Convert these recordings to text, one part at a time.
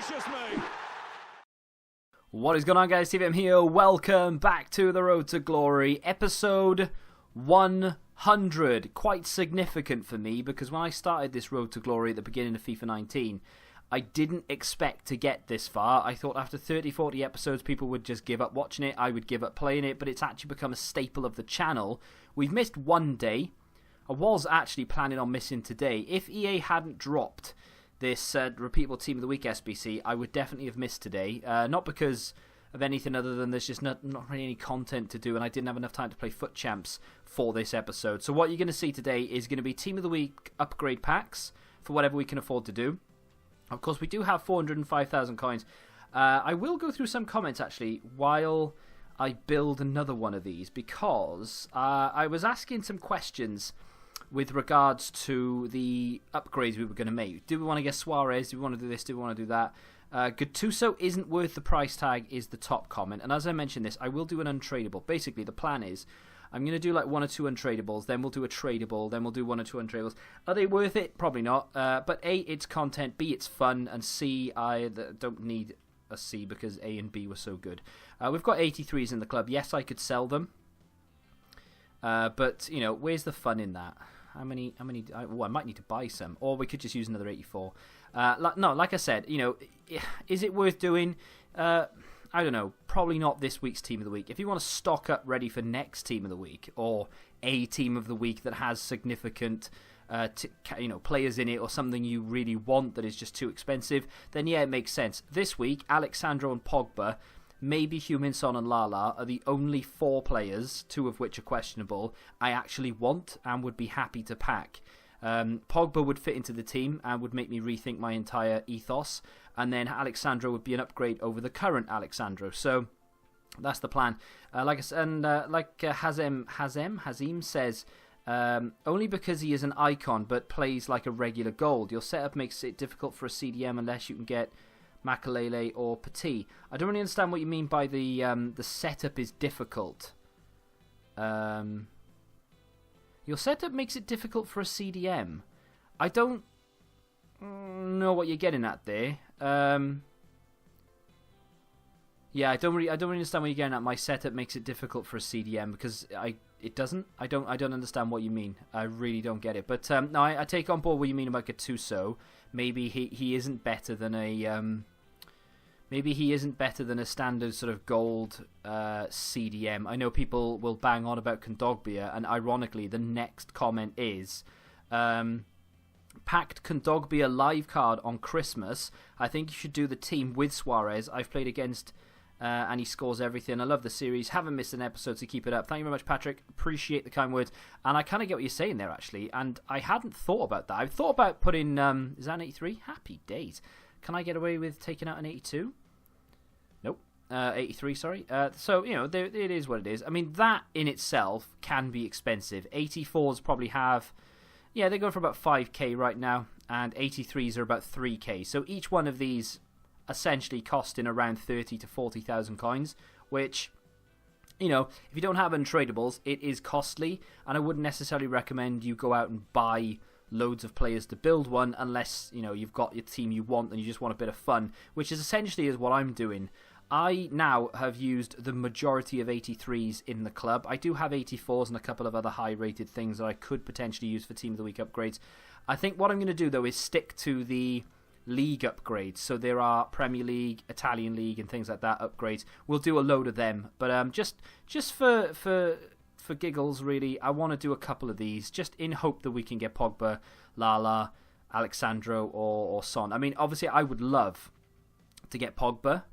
gracious me! What is going on, guys? TVM here. Welcome back to the Road to Glory, episode 100. Quite significant for me because when I started this Road to Glory at the beginning of FIFA 19, I didn't expect to get this far. I thought after 30, 40 episodes, people would just give up watching it. I would give up playing it, but it's actually become a staple of the channel. We've missed one day. I was actually planning on missing today. If EA hadn't dropped this repeatable Team of the Week SBC, I would definitely have missed today. Not because of anything other than there's just not really any content to do, and I didn't have enough time to play Foot Champs for this episode. So what you're going to see today is going to be Team of the Week upgrade packs for whatever we can afford to do. Of course, we do have 405,000 coins. I will go through some comments, actually, while I build another one of these, because I was asking some questions with regards to the upgrades we were going to make. Do we want to get Suarez? Do we want to do this? Do we want to do that? Gattuso isn't worth the price tag is the top comment. And as I mentioned this, I will do an untradeable. Basically, the plan is I'm going to do like one or two untradables, then we'll do a tradable, then we'll do one or two untradables. Are they worth it? Probably not. But A, it's content, B, it's fun, and C, I don't need a C because A and B were so good. We've got 83s in the club. Yes, I could sell them. But, you know, where's the fun in that? How many? I might need to buy some, or we could just use another 84. No, like I said, you know, is it worth doing? I don't know. Probably not this week's Team of the Week. If you want to stock up ready for next Team of the Week, or a Team of the Week that has significant, players in it, or something you really want that is just too expensive, then yeah, it makes sense. This week, Alexandro and Pogba, maybe Heung-min-Son and Lala are the only 4 players, 2 of which are questionable, I actually want and would be happy to pack. Pogba would fit into the team and would make me rethink my entire ethos, and then Alexandro would be an upgrade over the current Alexandro. So that's the plan. Like I said, and Hazim says, only because he is an icon but plays like a regular gold. Your setup makes it difficult for a CDM unless you can get Makalele or Petit. I don't really understand what you mean by the setup is difficult. Your setup makes it difficult for a CDM. I don't know what you're getting at there. Yeah, I don't really understand what you're getting at. My setup makes it difficult for a CDM because it doesn't. I don't understand what you mean. I really don't get it. But no, I take on board what you mean about Gattuso. Maybe he isn't better than a standard sort of gold CDM. I know people will bang on about Kondogbia, and ironically, the next comment is packed Kondogbia live card on Christmas. I think you should do the team with Suarez. I've played against and he scores everything. I love the series. Haven't missed an episode, so keep it up. Thank you very much, Patrick. Appreciate the kind words. And I kind of get what you're saying there, actually. And I hadn't thought about that. I've thought about putting... is that an 83? Happy days. Can I get away with taking out an 82? Nope. 83, sorry. So, you know, it is what it is. I mean, that in itself can be expensive. 84s probably have... Yeah, they go for about 5k right now. And 83s are about 3k. So each one of these essentially costing around 30 to 40,000 coins, which, you know, if you don't have untradables, it is costly, and I wouldn't necessarily recommend you go out and buy loads of players to build one unless, you know, you've got your team you want and you just want a bit of fun, which is essentially what I'm doing. I now have used the majority of 83s in the club. I do have 84s and a couple of other high-rated things that I could potentially use for Team of the Week upgrades. I think what I'm going to do, though, is stick to the league upgrades. So there are Premier League, Italian League, and things like that upgrades. We'll do a load of them, but just for giggles, really, I want to do a couple of these, just in hope that we can get Pogba, Lala, Alexandro, or Son. I mean, obviously, I would love to get Pogba,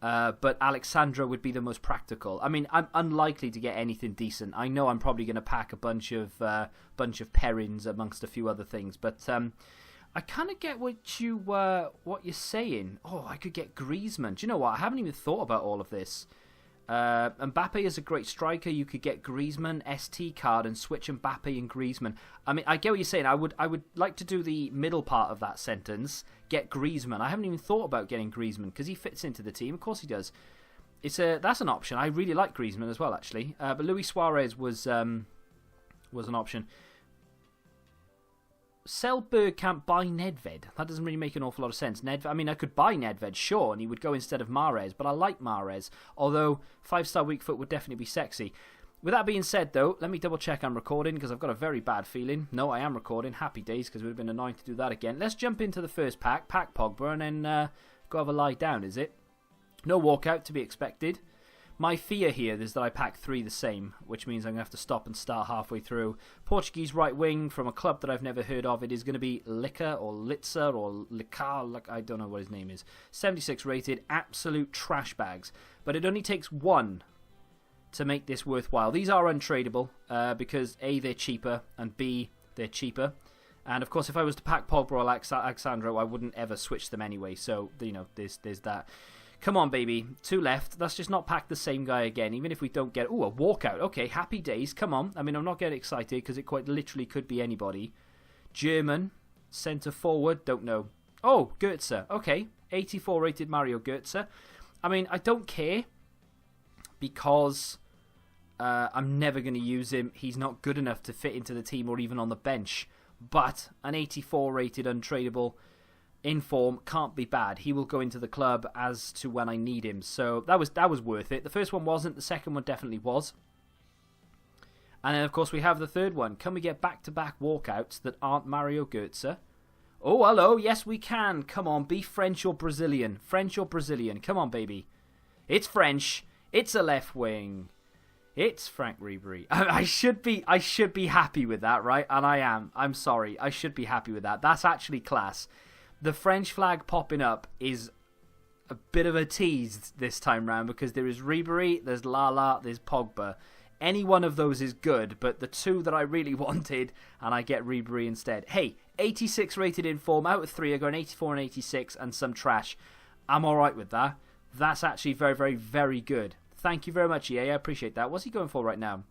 but Alexandro would be the most practical. I mean, I'm unlikely to get anything decent. I know I'm probably going to pack a bunch of Perrins amongst a few other things, but I kind of get what you're saying. Oh, I could get Griezmann. Do you know what? I haven't even thought about all of this. Mbappe is a great striker. You could get Griezmann ST card and switch Mbappe and Griezmann. I mean, I get what you're saying. I would like to do the middle part of that sentence. Get Griezmann. I haven't even thought about getting Griezmann because he fits into the team. Of course he does. That's an option. I really like Griezmann as well, actually. But Luis Suarez was an option. sell Bergkamp, buy Nedved. That doesn't really make an awful lot of sense. I mean, I could buy Nedved, sure, and he would go instead of Mahrez, but I like Mahrez, although 5-star weak foot would definitely be sexy. With that being said, though, let me double check I'm recording, because I've got a very bad feeling. No, I am recording. Happy days, because it would have been annoying to do that again. Let's jump into the first pack Pogba, and then go have a lie down, is it? No walkout to be expected. My fear here is that I pack 3 the same, which means I'm going to have to stop and start halfway through. Portuguese right wing from a club that I've never heard of. It is going to be Lica or Litzer or Licar, I don't know what his name is. 76 rated, absolute trash bags. But it only takes 1 to make this worthwhile. These are untradeable because A, they're cheaper, and B, they're cheaper. And of course, if I was to pack Pogba or Alexandro, I wouldn't ever switch them anyway. So, you know, there's that. Come on, baby. 2 left. Let's just not pack the same guy again, even if we don't get... Ooh, a walkout. Okay, happy days. Come on. I mean, I'm not getting excited because it quite literally could be anybody. German. Centre forward. Don't know. Oh, Götze. Okay. 84 rated Mario Götze. I mean, I don't care because I'm never going to use him. He's not good enough to fit into the team or even on the bench. But an 84 rated untradeable... in form, can't be bad. He will go into the club as to when I need him. So that was worth it. The first one wasn't. The second one definitely was. And then, of course, we have the third one. Can we get back-to-back walkouts that aren't Mario Götze? Oh, hello. Yes, we can. Come on. Be French or Brazilian. French or Brazilian. Come on, baby. It's French. It's a left wing. It's Frank Ribery. I should be happy with that, right? And I am. I'm sorry. I should be happy with that. That's actually class. The French flag popping up is a bit of a tease this time round because there is Ribery, there's Lala, there's Pogba. Any one of those is good, but the 2 that I really wanted, and I get Ribery instead. Hey, 86 rated in form, out of 3, I go an 84 and 86 and some trash. I'm alright with that. That's actually very, very, very good. Thank you very much, EA. I appreciate that. What's he going for right now?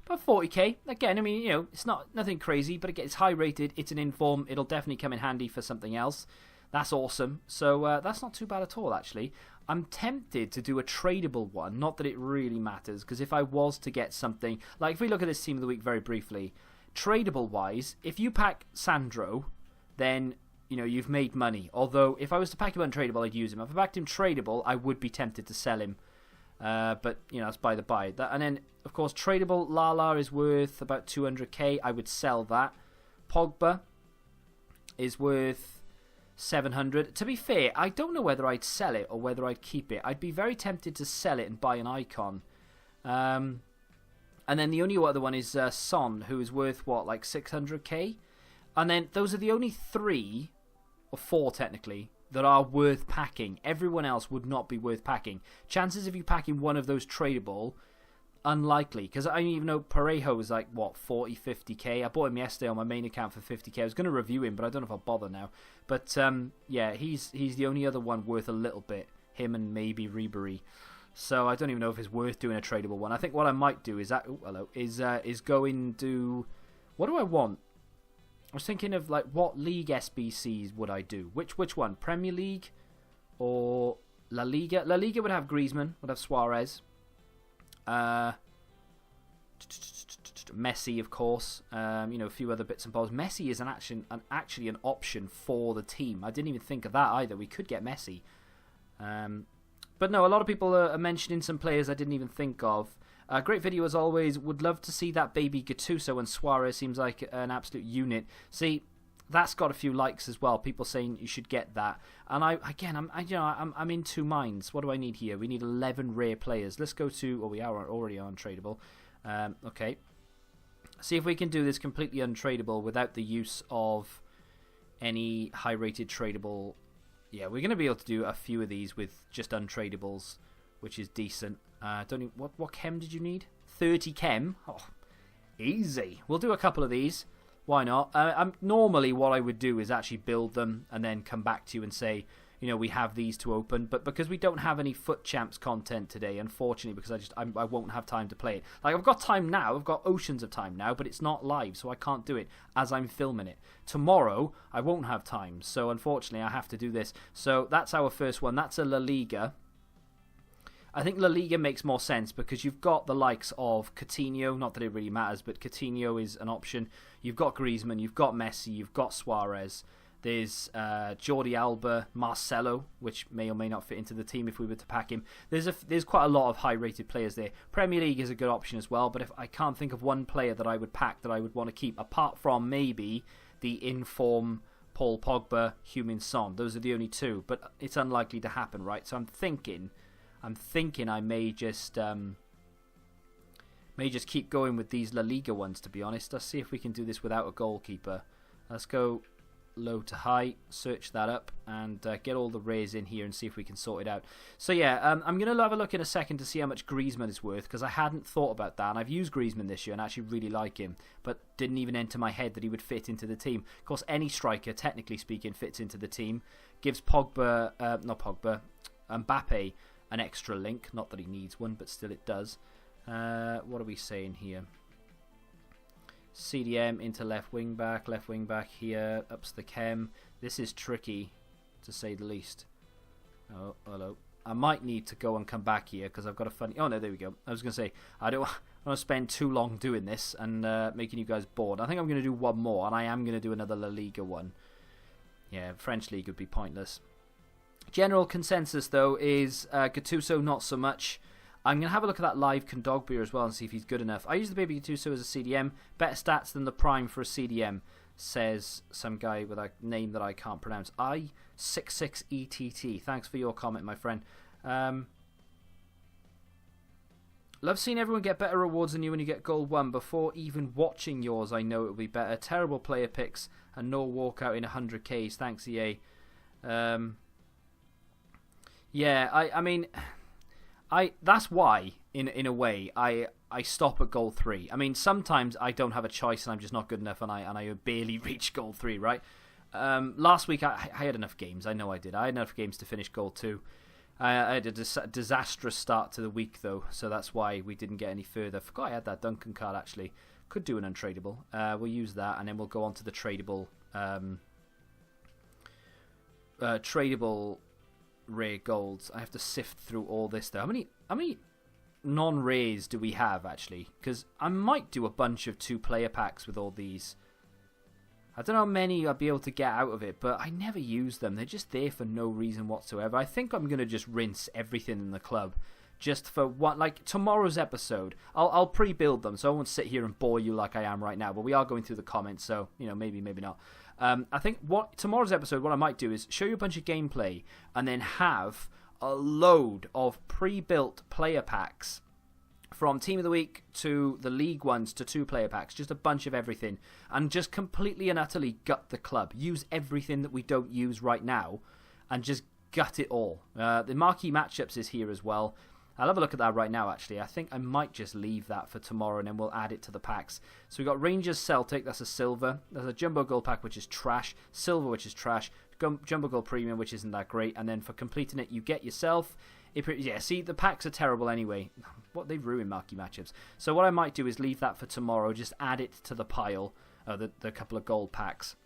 About 40k. Again, I mean, you know, it's nothing crazy, but again, it's high rated. It's an inform. It'll definitely come in handy for something else. That's awesome. So that's not too bad at all, actually. I'm tempted to do a tradable one. Not that it really matters, because if I was to get something... Like, if we look at this team of the week very briefly, tradable-wise, if you pack Sandro, then, you know, you've made money. Although, if I was to pack him untradeable, I'd use him. If I packed him tradable, I would be tempted to sell him. But, you know, that's by the by. And then, of course, tradable Lala is worth about 200k. I would sell that. Pogba is worth 700. To be fair, I don't know whether I'd sell it or whether I'd keep it. I'd be very tempted to sell it and buy an icon. And then the only other one is Son, who is worth, what, like 600k? And then those are the only 3, or 4 technically, that are worth packing. Everyone else would not be worth packing. Chances of you packing one of those tradable, unlikely. Because I even know Parejo is like, what, 40, 50k? I bought him yesterday on my main account for 50k. I was going to review him, but I don't know if I'll bother now. But yeah, he's the only other one worth a little bit. Him and maybe Ribery. So I don't even know if it's worth doing a tradable one. I think what I might do is is go into... What do I want? I was thinking of like what league SBCs would I do? Which one? Premier League or La Liga? La Liga would have Griezmann, would have Suarez. Messi, of course. You know, a few other bits and bobs. Messi is actually an option for the team. I didn't even think of that either. We could get Messi. But no, a lot of people are mentioning some players I didn't even think of. Great video as always. Would love to see that baby Gattuso, and Suarez seems like an absolute unit. See, that's got a few likes as well. People saying you should get that. And I'm in 2 minds. What do I need here? We need 11 rare players. Let's go to... Oh, we are already untradeable. Okay. See if we can do this completely untradeable without the use of any high-rated tradable. Yeah, we're going to be able to do a few of these with just untradables, which is decent. Don't even, what chem did you need? 30 chem? Oh, easy. We'll do a couple of these. Why not? Normally what I would do is actually build them and then come back to you and say, you know, we have these to open. But because we don't have any Foot Champs content today, unfortunately, because I won't have time to play it. Like, I've got time now. I've got oceans of time now, but it's not live, so I can't do it as I'm filming it. Tomorrow, I won't have time, so unfortunately, I have to do this. So that's our first one. That's a La Liga. I think La Liga makes more sense because you've got the likes of Coutinho, not that it really matters, but Coutinho is an option. You've got Griezmann, you've got Messi, you've got Suarez. There's Jordi Alba, Marcelo, which may or may not fit into the team if we were to pack him. There's quite a lot of high-rated players there. Premier League is a good option as well, but if I can't think of one player that I would pack that I would want to keep, apart from maybe the in-form Paul Pogba, Heung-min Son. Those are the only two, but it's unlikely to happen, right? So I'm thinking I may just keep going with these La Liga ones, to be honest. Let's see if we can do this without a goalkeeper. Let's go low to high, search that up, and get all the rays in here and see if we can sort it out. So yeah, I'm going to have a look in a second to see how much Griezmann is worth, because I hadn't thought about that, and I've used Griezmann this year and actually really like him, but didn't even enter my head that he would fit into the team. Of course, any striker, technically speaking, fits into the team. Gives Mbappe an extra link. Not that he needs one, but still it does. What are we saying here? CDM into left wing back here, ups the chem. This is tricky, to say the least. Oh, hello. I might need to go and come back here because I've got a funny... Oh, no, there we go. I was going to say, I don't want to spend too long doing this and making you guys bored. I think I'm going to do one more, and I am going to do another La Liga one. Yeah, French League would be pointless. General consensus, though, is Gattuso not so much. I'm going to have a look at that live Kondogbia as well and see if he's good enough. I use the baby Gattuso as a CDM. Better stats than the prime for a CDM, says some guy with a name that I can't pronounce. I66ETT. Thanks for your comment, my friend. Love seeing everyone get better rewards than you when you get gold 1. Before even watching yours, I know it will be better. Terrible player picks and no walkout in 100Ks. Thanks, EA. Yeah, I mean... that's why, in a way, I stop at goal 3. I mean, sometimes I don't have a choice and I'm just not good enough and I barely reach goal 3, right? Last week I had enough games. I know I did. I had enough games to finish goal 2. I had a disastrous start to the week, though, so that's why we didn't get any further. Forgot I had that Duncan card, actually. Could do an untradeable. We'll use that, and then we'll go on to the tradable... tradable... rare golds. I have to sift through all this though. How many non-rares do we have actually? Because I might do a bunch of 2-player packs with all these. I don't know how many I'll be able to get out of it, but I never use them. They're just there for no reason whatsoever. I think I'm going to just rinse everything in the club just for what, like tomorrow's episode. I'll pre-build them, so I won't sit here and bore you like I am right now, but we are going through the comments, so maybe not. I think tomorrow's episode, what I might do is show you a bunch of gameplay and then have a load of pre-built player packs from Team of the Week to the League ones to 2-player packs, just a bunch of everything, and just completely and utterly gut the club. Use everything that we don't use right now and just gut it all. The marquee matchups is here as well. I'll have a look at that right now, actually. I think I might just leave that for tomorrow, and then we'll add it to the packs. So we've got Rangers Celtic, that's a silver. There's a Jumbo Gold pack, which is trash. Silver, which is trash. Jumbo Gold Premium, which isn't that great. And then for completing it, you get yourself... Yeah, see, the packs are terrible anyway. They've ruined marquee matchups. So what I might do is leave that for tomorrow, just add it to the pile, the couple of gold packs.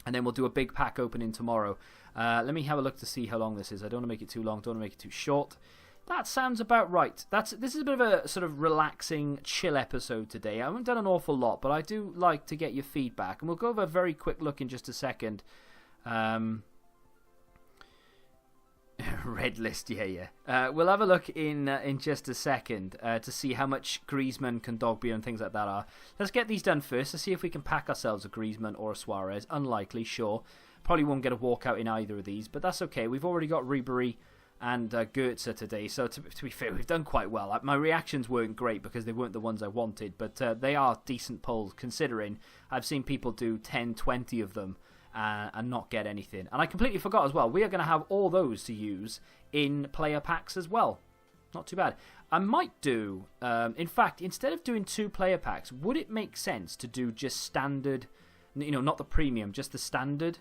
And then we'll do a big pack opening tomorrow. Let me have a look to see how long this is. I don't want to make it too long, don't want to make it too short. That sounds about right. This is a bit of a sort of relaxing, chill episode today. I haven't done an awful lot, but I do like to get your feedback. And we'll go over a very quick look in just a second. Red list, yeah. We'll have a look in just a second to see how much Griezmann, Kondogbia and things like that are. Let's get these done first to see if we can pack ourselves a Griezmann or a Suarez. Unlikely, sure. Probably won't get a walkout in either of these, but that's okay. We've already got Ribery and Goetze today, so to be fair, we've done quite well. My reactions weren't great because they weren't the ones I wanted, but they are decent polls considering I've seen people do 10, 20 of them and not get anything. And I completely forgot as well, we are going to have all those to use in player packs as well. Not too bad. I might do, in fact, instead of doing 2 player packs, would it make sense to do just standard, not the premium, just the standard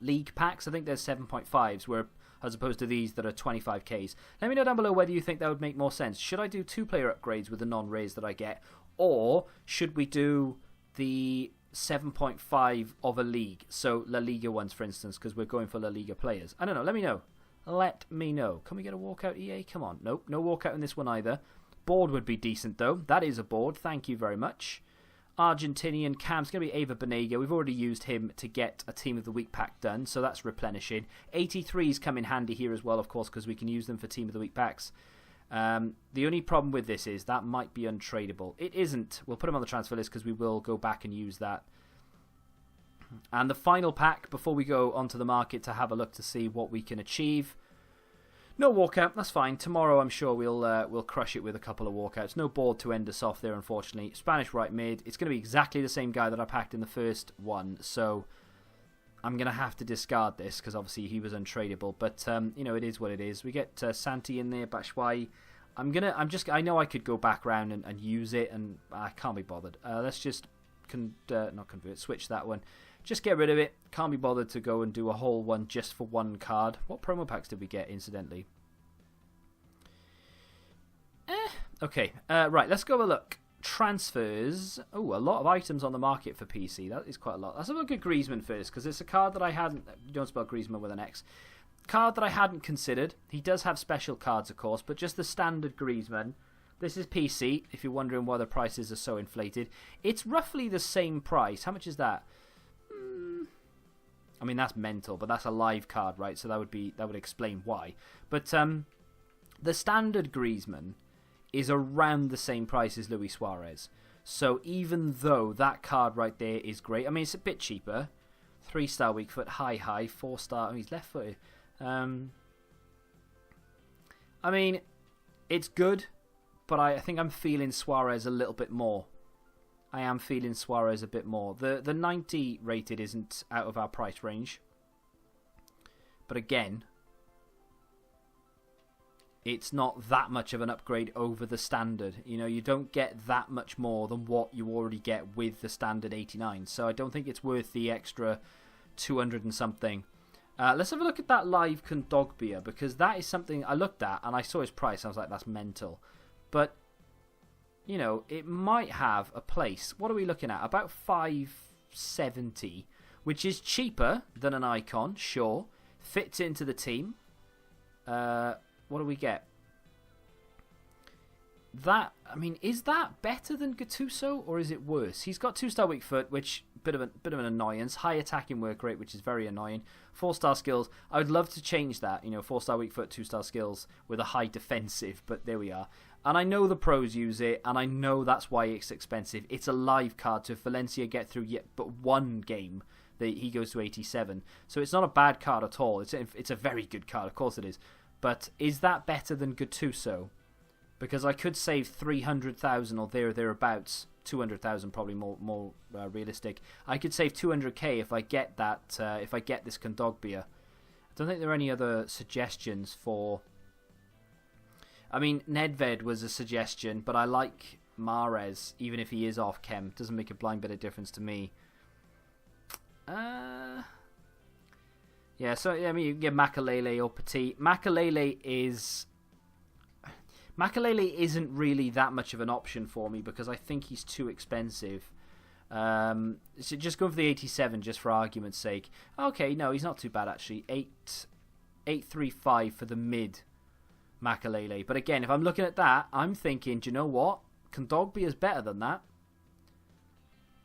league packs? I think there's 7.5s, where as opposed to these that are 25Ks. Let me know down below whether you think that would make more sense. Should I do 2-player upgrades with the non-rays that I get, or should we do the 7.5 of a league? So La Liga ones, for instance, because we're going for La Liga players. I don't know. Let me know. let me know. Can we get a walkout, EA? Come on. Nope, no walkout in this one either. Board would be decent, though. That is a board. Thank you very much. Argentinian Cam's going to be Ava Banega. We've already used him to get a Team of the Week pack done, so that's replenishing. 83s come in handy here as well, of course, because we can use them for Team of the Week packs. The only problem with this is that might be untradeable. It isn't. We'll put him on the transfer list because we will go back and use that. And the final pack, before we go onto the market to have a look to see what we can achieve. No walkout, that's fine. Tomorrow I'm sure we'll crush it with a couple of walkouts. No board to end us off there, unfortunately. Spanish right mid. It's going to be exactly the same guy that I packed in the first one, so I'm going to have to discard this because obviously he was untradeable. But it is what it is. We get Santi in there, Batshuayi. I know I could go back around and use it, and I can't be bothered. Let's just not convert, switch that one. Just get rid of it. Can't be bothered to go and do a whole one just for one card. What promo packs did we get, incidentally? Okay, right, let's go have a look. Transfers. Oh, a lot of items on the market for PC. That is quite a lot. Let's have a look at Griezmann first, because it's a card that I hadn't... You don't spell Griezmann with an X. Card that I hadn't considered. He does have special cards, of course, but just the standard Griezmann. This is PC, if you're wondering why the prices are so inflated. It's roughly the same price. How much is that? I mean, that's mental, but that's a live card, right? So that would explain why. But the standard Griezmann is around the same price as Luis Suarez. So even though that card right there is great, I mean, it's a bit cheaper. 3-star weak foot, high, 4-star. Oh, he's left footed. I mean, it's good, but I think I'm feeling Suarez a little bit more. I am feeling Suarez a bit more. The 90 rated isn't out of our price range. But again, it's not that much of an upgrade over the standard. You know, you don't get that much more than what you already get with the standard 89. So I don't think it's worth the extra 200 and something. Let's have a look at that live Kondogbia, because that is something I looked at and I saw his price. I was like, that's mental. But you know, it might have a place. What are we looking at? About 570, which is cheaper than an icon, sure. Fits into the team. What do we get? That, I mean, is that better than Gattuso or is it worse? He's got 2-star weak foot, which bit of an annoyance. High attacking work rate, which is very annoying. 4-star skills. I would love to change that. You know, 4-star weak foot, 2-star skills with a high defensive, but there we are. And I know the pros use it, and I know that's why it's expensive. It's a live card, so if Valencia get through yet but one game, he goes to 87. So it's not a bad card at all. It's a very good card, of course it is. But is that better than Gattuso? Because I could save 300,000 or thereabouts. 200,000 probably more realistic. I could save 200k if I get that. If I get this Kondogbia. I don't think there are any other suggestions for. I mean, Nedved was a suggestion, but I like Mahrez, even if he is off chem. Doesn't make a blind bit of difference to me. Yeah, so I mean, you can get Makalele or Petit. Makalele isn't really that much of an option for me because I think he's too expensive. So just going for the 87 just for argument's sake. Okay, no, he's not too bad actually. 835 for the mid Makalele. But again, if I'm looking at that, I'm thinking, do you know what? Kondogbia is better than that.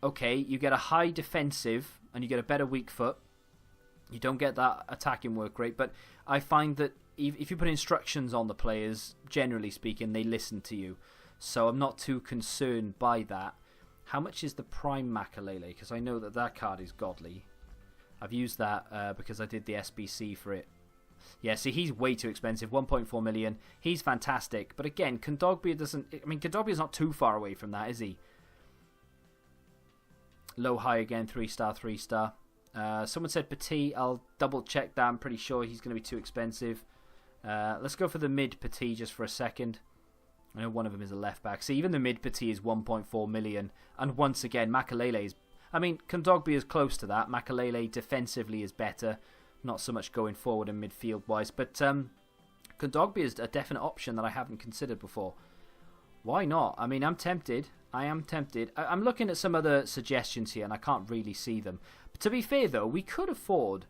Okay, you get a high defensive and you get a better weak foot. You don't get that attacking work rate, but I find that if you put instructions on the players, generally speaking, they listen to you. So I'm not too concerned by that. How much is the Prime Makalele? Because I know that card is godly. I've used that because I did the SBC for it. Yeah, see, he's way too expensive. 1.4 million. He's fantastic. But again, Kondogbia doesn't... I mean, Kondogbia's not too far away from that, is he? Low, high again. 3-star, 3-star. Someone said Petit. I'll double check that. I'm pretty sure he's going to be too expensive. Let's go for the mid Petit just for a second. I know one of them is a left back. See, even the mid Petit is 1.4 million. And once again, Makalele is... I mean, Kondogbia is close to that. Makalele defensively is better. Not so much going forward and midfield wise. But Kondogbia is a definite option that I haven't considered before. Why not? I mean, I'm tempted. I am tempted. I'm looking at some other suggestions here and I can't really see them. But to be fair though, we could afford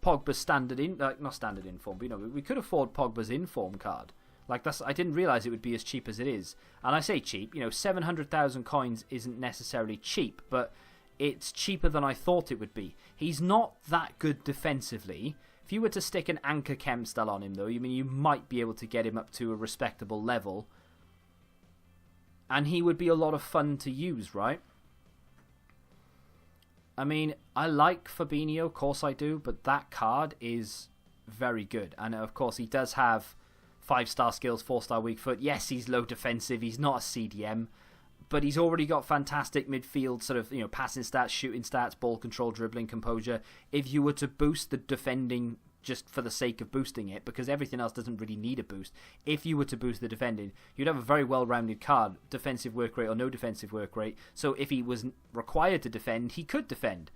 Pogba's not standard inform, but we could afford Pogba's inform card. Like I didn't realise it would be as cheap as it is. And I say cheap, 700,000 coins isn't necessarily cheap, but it's cheaper than I thought it would be. He's not that good defensively. If you were to stick an Anchor Chem style on him, though, you might be able to get him up to a respectable level. And he would be a lot of fun to use, right? I mean, I like Fabinho, of course I do, but that card is very good. And of course, he does have 5-star skills, 4-star weak foot. Yes, he's low defensive, he's not a CDM, but he's already got fantastic midfield sort of, passing stats, shooting stats, ball control, dribbling, composure. If you were to boost the defending just for the sake of boosting it, because everything else doesn't really need a boost, if you were to boost the defending, you'd have a very well-rounded card, defensive work rate or no defensive work rate. So if he was required to defend, he could defend.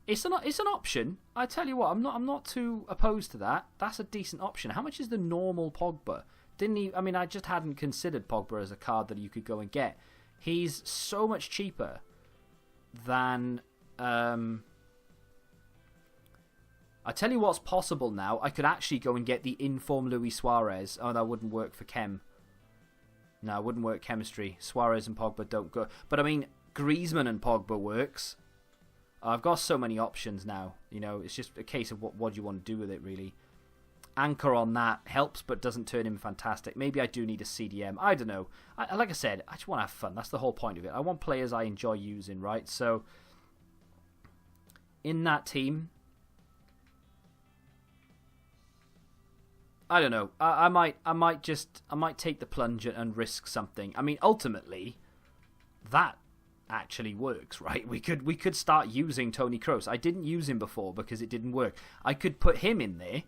It's an option. I tell you what, I'm not too opposed to that. That's a decent option. How much is the normal Pogba? I just hadn't considered Pogba as a card that you could go and get. He's so much cheaper than I tell you what's possible now. I could actually go and get the inform Luis Suarez. Oh, that wouldn't work for Chem. No, it wouldn't work chemistry. Suarez and Pogba don't go. But I mean, Griezmann and Pogba works. I've got so many options now. It's just a case of what you want to do with it, really. Anchor on that helps, but doesn't turn him fantastic. Maybe I do need a CDM. I don't know. Like I said, I just want to have fun. That's the whole point of it. I want players I enjoy using, right? So, in that team, I don't know. I might take the plunge and risk something. I mean, ultimately, that actually works, right? We could start using Toni Kroos. I didn't use him before because it didn't work. I could put him in there.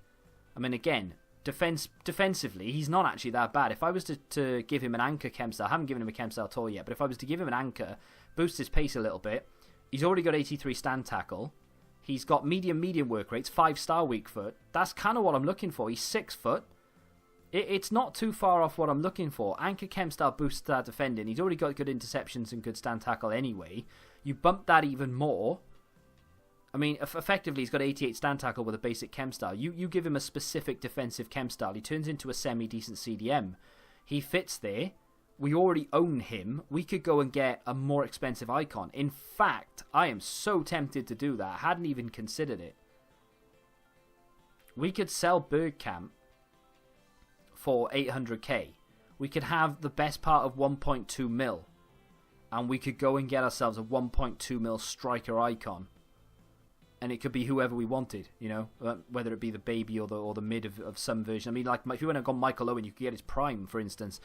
I mean, again, defensively, he's not actually that bad. If I was to give him an Anchor Chem style, I haven't given him a Chem style at all yet, but if I was to give him an Anchor, boost his pace a little bit, he's already got 83 stand tackle. He's got medium work rates, 5-star weak foot. That's kind of what I'm looking for. He's 6 foot. It's not too far off what I'm looking for. Anchor Chem style boosts that defending. He's already got good interceptions and good stand tackle anyway. You bump that even more. I mean, effectively, he's got 88 stand tackle with a basic Chem style. You give him a specific defensive Chem style, he turns into a semi-decent CDM. He fits there. We already own him. We could go and get a more expensive icon. In fact, I am so tempted to do that. I hadn't even considered it. We could sell Bergkamp for 800k. We could have the best part of 1.2 mil. And we could go and get ourselves a 1.2 mil striker icon. And it could be whoever we wanted, whether it be the baby or the mid of some version. I mean, like if you went and got Michael Owen, you could get his prime, for instance.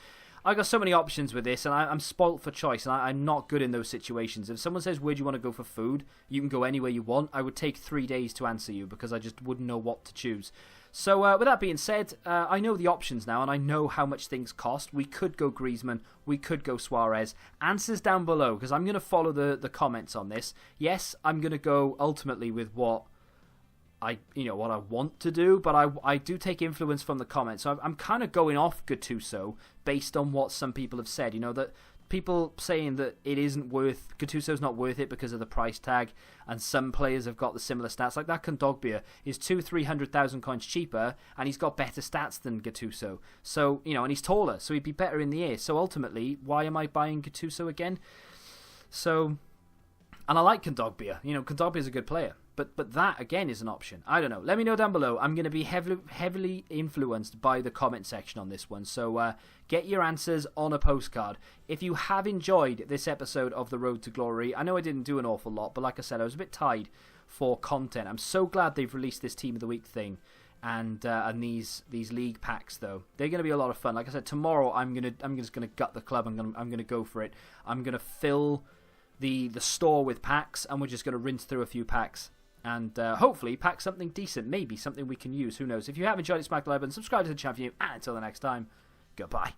I got so many options with this, and I'm spoilt for choice, and I'm not good in those situations. If someone says, where do you want to go for food? You can go anywhere you want. I would take 3 days to answer you because I just wouldn't know what to choose. So with that being said, I know the options now, and I know how much things cost. We could go Griezmann. We could go Suarez. Answers down below, because I'm going to follow the comments on this. Yes, I'm going to go ultimately with what I want to do, but I do take influence from the comments. So I'm kind of going off Gattuso based on what some people have said. That people saying that it isn't worth, Gattuso's not worth it because of the price tag, and some players have got the similar stats. Like that Kondogbia is 300,000 coins cheaper, and he's got better stats than Gattuso. So, and he's taller, so he'd be better in the air. So ultimately, why am I buying Gattuso again? So, and I like Kondogbia. Kondogbia's a good player. But that, again, is an option. I don't know. Let me know down below. I'm going to be heavily influenced by the comment section on this one. So get your answers on a postcard. If you have enjoyed this episode of The Road to Glory, I know I didn't do an awful lot, but like I said, I was a bit tied for content. I'm so glad they've released this Team of the Week thing and these league packs, though. They're going to be a lot of fun. Like I said, tomorrow I'm just going to gut the club. I'm going to go for it. I'm going to fill the store with packs, and we're just going to rinse through a few packs. And hopefully pack something decent, maybe something we can use, who knows. If you have enjoyed it, smack the like button, subscribe to the channel, and until the next time, goodbye.